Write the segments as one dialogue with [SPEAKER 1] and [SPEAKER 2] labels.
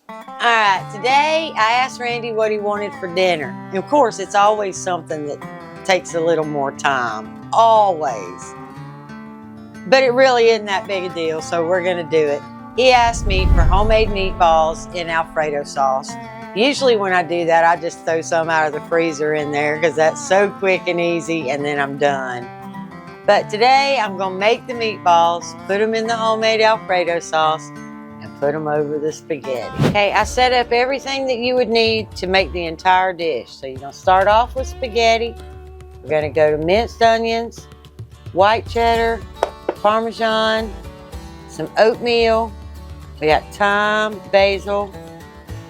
[SPEAKER 1] Alright, today I asked Randy what he wanted for dinner. And of course, it's always something that takes a little more time. Always. But it really isn't that big a deal, so we're going to do it. He asked me for homemade meatballs in Alfredo sauce. Usually when I do that, I just throw some out of the freezer in there because that's so quick and easy, and then I'm done. But today I'm going to make the meatballs, put them in the homemade Alfredo sauce, and put them over the spaghetti. Okay, I set up everything that you would need to make the entire dish. So you're going to start off with spaghetti. We're going to go to minced onions, white cheddar, Parmesan, some oatmeal. We got thyme, basil,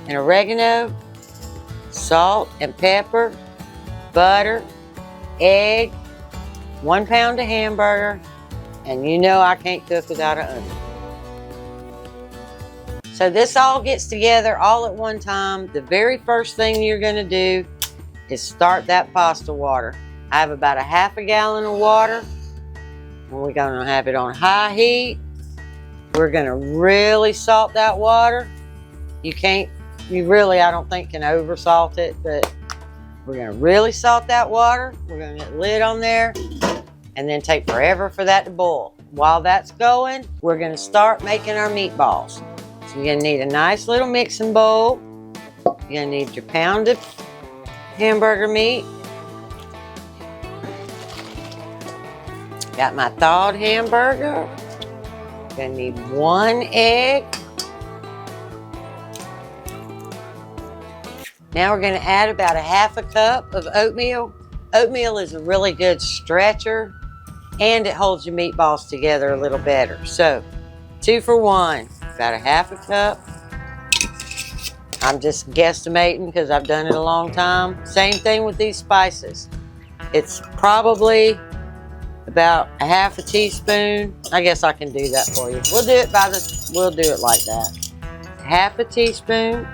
[SPEAKER 1] and oregano, salt and pepper, butter, egg, 1 pound of hamburger, and you know I can't cook without an onion. So this all gets together all at one time. The very first thing you're going to do is start that pasta water. I have about a half a gallon of water, and we're going to have it on high heat. We're going to really salt that water. You really, I don't think, can over salt it, but we're going to really salt that water. We're going to get the lid on there and then take forever for that to boil. While that's going, we're going to start making our meatballs. So you're going to need a nice little mixing bowl. You're going to need your pounded hamburger meat. Got my thawed hamburger. Going to need 1 egg. Now we're going to add about a half a cup of oatmeal. Oatmeal is a really good stretcher, and it holds your meatballs together a little better. So 2 for 1, about a half a cup. I'm just guesstimating because I've done it a long time. Same thing with these spices. It's probably about a half a teaspoon. I guess I can do that for you. We'll do it like that. Half a teaspoon.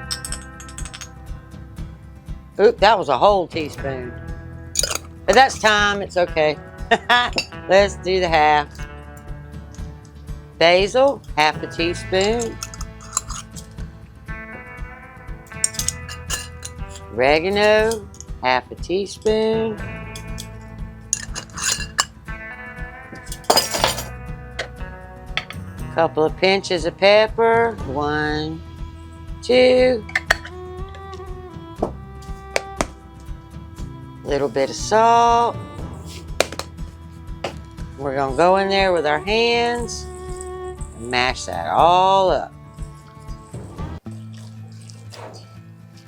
[SPEAKER 1] Oop, that was a whole teaspoon. But that's thyme, it's okay. Let's do the half. Basil, half a teaspoon. Oregano, half a teaspoon. Couple of pinches of pepper. 1, 2. Little bit of salt. We're going to go in there with our hands and mash that all up.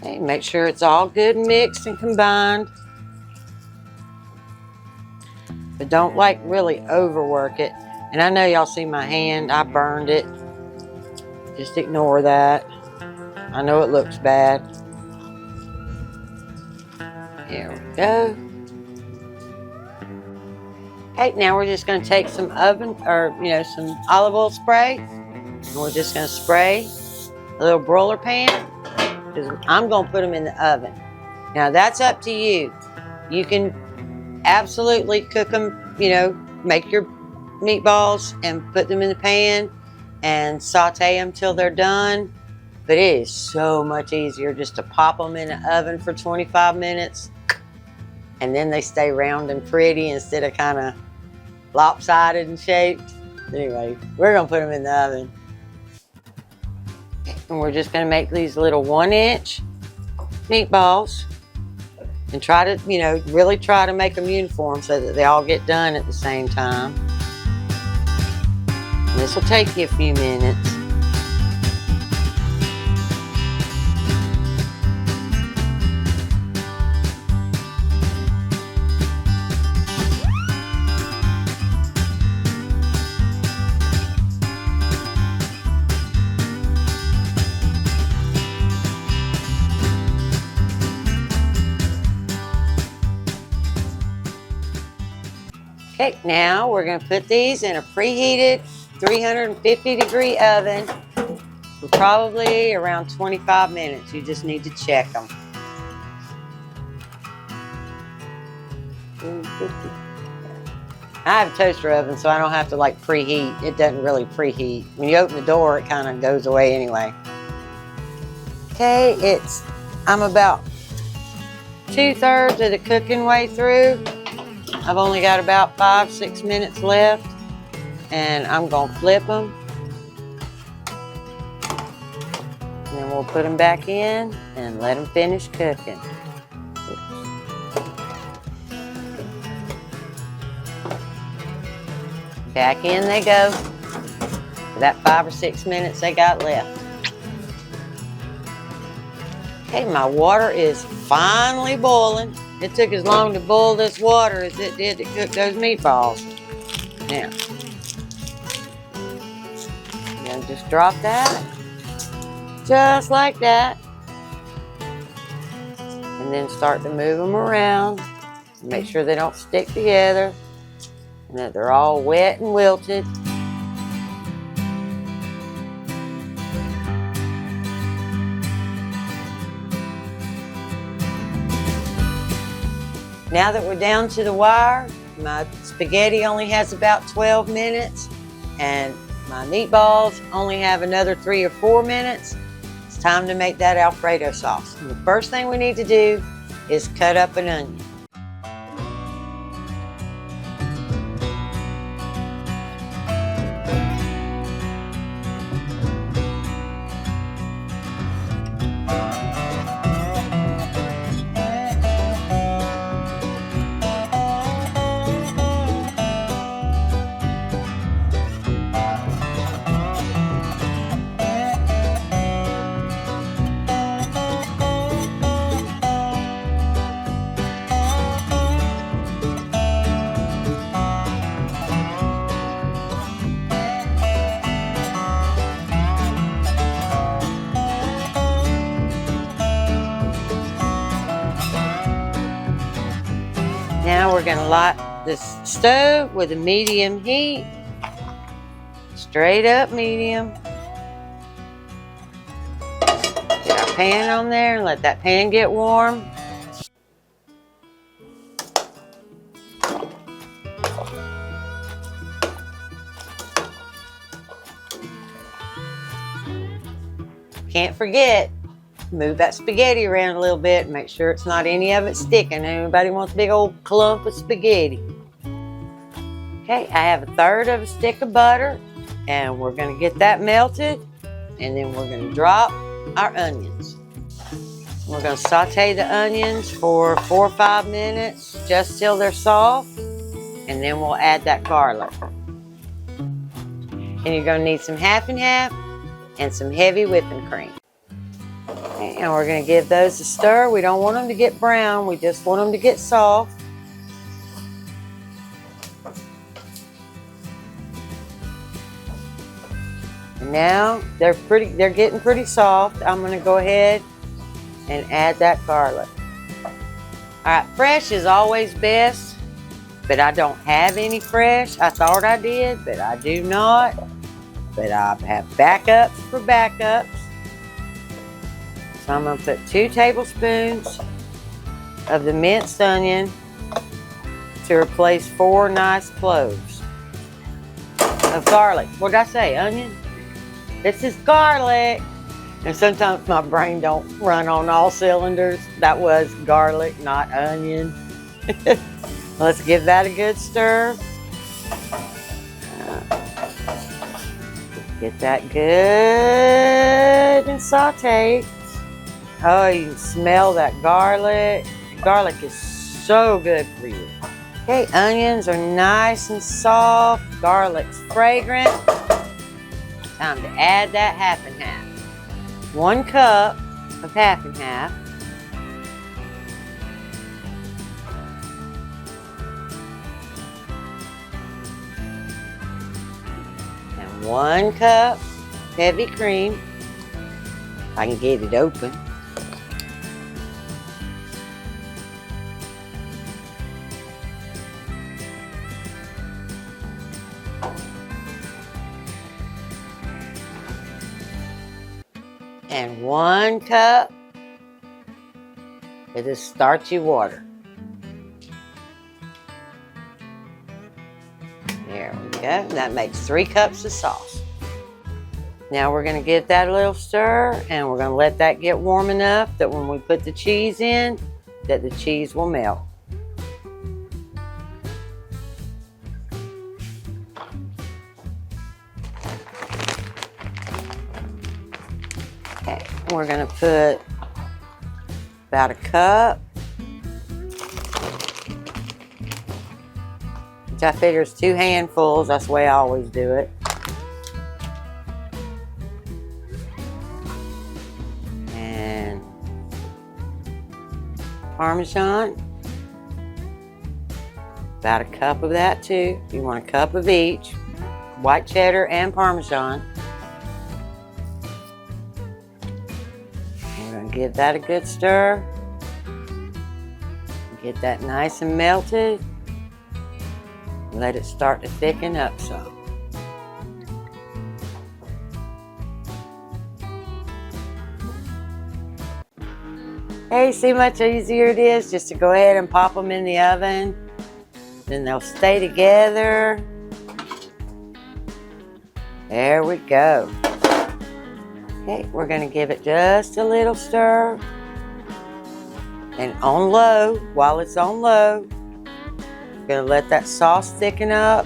[SPEAKER 1] Okay, make sure it's all good and mixed and combined. But don't really overwork it. And I know y'all see my hand, I burned it. Just ignore that. I know it looks bad. Here we go. Okay, now we're just going to take some some olive oil spray. And we're just going to spray a little broiler pan. Because I'm going to put them in the oven. Now that's up to you. You can absolutely cook them, make your meatballs and put them in the pan and saute them till they're done. But it is so much easier just to pop them in the oven for 25 minutes. And then they stay round and pretty instead of kind of lopsided and shaped. Anyway, we're going to put them in the oven. And we're just going to make these little 1-inch meatballs. And try to, really try to make them uniform so that they all get done at the same time. And this will take you a few minutes. Okay, now we're going to put these in a preheated 350-degree oven for probably around 25 minutes. You just need to check them. 350. I have a toaster oven, so I don't have to preheat. It doesn't really preheat. When you open the door, it kind of goes away anyway. Okay, I'm about 2/3 of the cooking way through. I've only got about 5-6 minutes left, and I'm gonna flip them. And then we'll put them back in and let them finish cooking. Back in they go for that 5 or 6 minutes they got left. Okay, my water is finally boiling. It took as long to boil this water as it did to cook those meatballs. Now, I'm gonna just drop that, just like that. And then start to move them around. Make sure they don't stick together and that they're all wet and wilted. Now that we're down to the wire, my spaghetti only has about 12 minutes and my meatballs only have another 3 or 4 minutes. It's time to make that Alfredo sauce. And the first thing we need to do is cut up an onion. Now we're going to light this stove with a medium heat, straight up medium. Get our pan on there and let that pan get warm. Can't forget, move that spaghetti around a little bit and make sure it's not any of it sticking. Everybody wants a big old clump of spaghetti. Okay, I have 1/3 of a stick of butter and we're going to get that melted and then we're going to drop our onions. We're going to saute the onions for 4 or 5 minutes just till they're soft and then we'll add that garlic. And you're going to need some half and half and some heavy whipping cream. And we're going to give those a stir. We don't want them to get brown. We just want them to get soft. And now they're getting pretty soft. I'm going to go ahead and add that garlic. All right, fresh is always best, but I don't have any fresh. I thought I did, but I do not. But I have backups for backups. So I'm going to put 2 tablespoons of the minced onion to replace 4 nice cloves of garlic. What did I say, onion? This is garlic. And sometimes my brain don't run on all cylinders. That was garlic, not onion. Let's give that a good stir. Get that good and sauteed. Oh, you can smell that garlic. Garlic is so good for you. Okay, onions are nice and soft. Garlic's fragrant. Time to add that half and half. 1 cup of half and half. And 1 cup heavy cream. If I can get it open. And 1 cup of this starchy water. There we go. That makes 3 cups of sauce. Now we're going to give that a little stir, and we're going to let that get warm enough that when we put the cheese in, that the cheese will melt. Okay, we're going to put about a cup, which I figure is 2 handfuls. That's the way I always do it. And Parmesan, about a cup of that too. You want a cup of each, white cheddar and Parmesan. We're going to give that a good stir. Get that nice and melted. Let it start to thicken up some. Hey, see how much easier it is just to go ahead and pop them in the oven. Then they'll stay together. There we go. Okay, we're going to give it just a little stir. And on low, while it's on low, I'm going to let that sauce thicken up.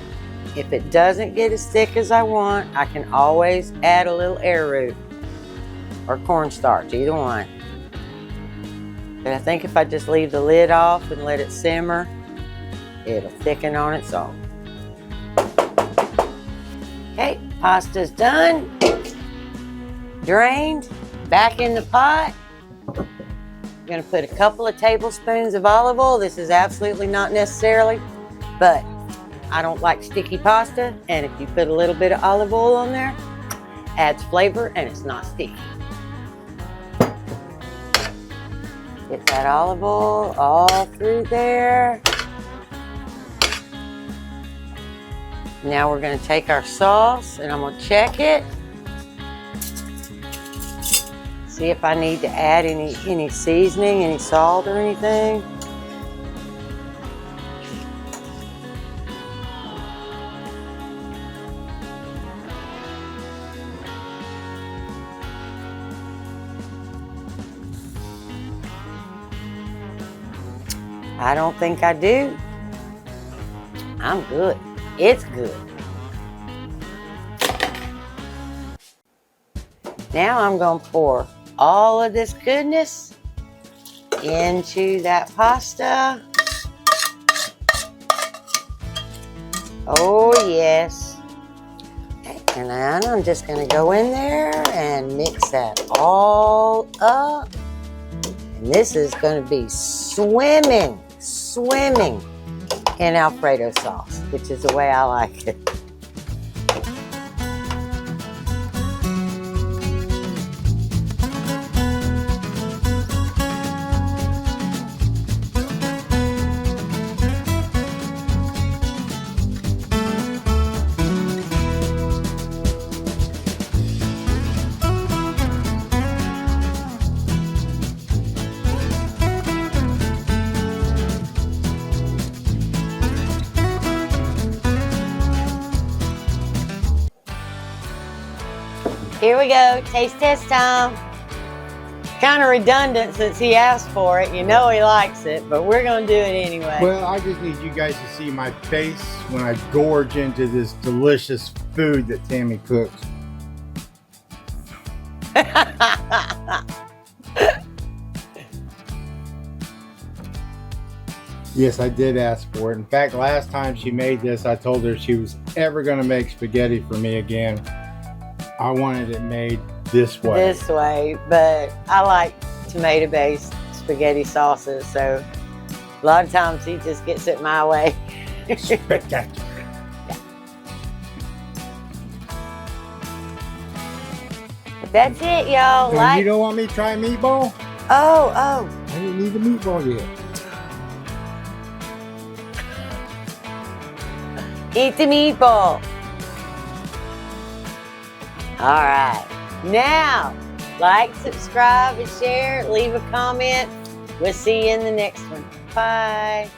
[SPEAKER 1] If it doesn't get as thick as I want, I can always add a little arrowroot or cornstarch, either one. But I think if I just leave the lid off and let it simmer, it'll thicken on its own. Okay, pasta's done. Drained, back in the pot. I'm going to put a couple of tablespoons of olive oil. This is absolutely not necessarily, but I don't like sticky pasta, and if you put a little bit of olive oil on there, adds flavor and it's not sticky. Get that olive oil all through there. Now we're going to take our sauce and I'm going to check it. See if I need to add any seasoning, any salt or anything. I don't think I do. I'm good. It's good. Now I'm going to pour all of this goodness into that pasta. Oh yes. Okay, and then I'm just going to go in there and mix that all up. And this is going to be swimming in Alfredo sauce, which is the way I like it. Here we go, taste test time. Kind of redundant since he asked for it. You know he likes it, but we're gonna do it anyway.
[SPEAKER 2] Well, I just need you guys to see my face when I gorge into this delicious food that Tammy cooks. Yes, I did ask for it. In fact, last time she made this, I told her she was ever gonna make spaghetti for me again. I wanted it made this way.
[SPEAKER 1] This way, but I like tomato-based spaghetti sauces, so a lot of times he just gets it my way.
[SPEAKER 2] Spectacular.
[SPEAKER 1] Yeah. But that's it, y'all.
[SPEAKER 2] You don't want me to try meatball?
[SPEAKER 1] Oh.
[SPEAKER 2] I didn't eat the meatball yet.
[SPEAKER 1] Eat the meatball. All right. Now, like, subscribe, and share. Leave a comment. We'll see you in the next one. Bye.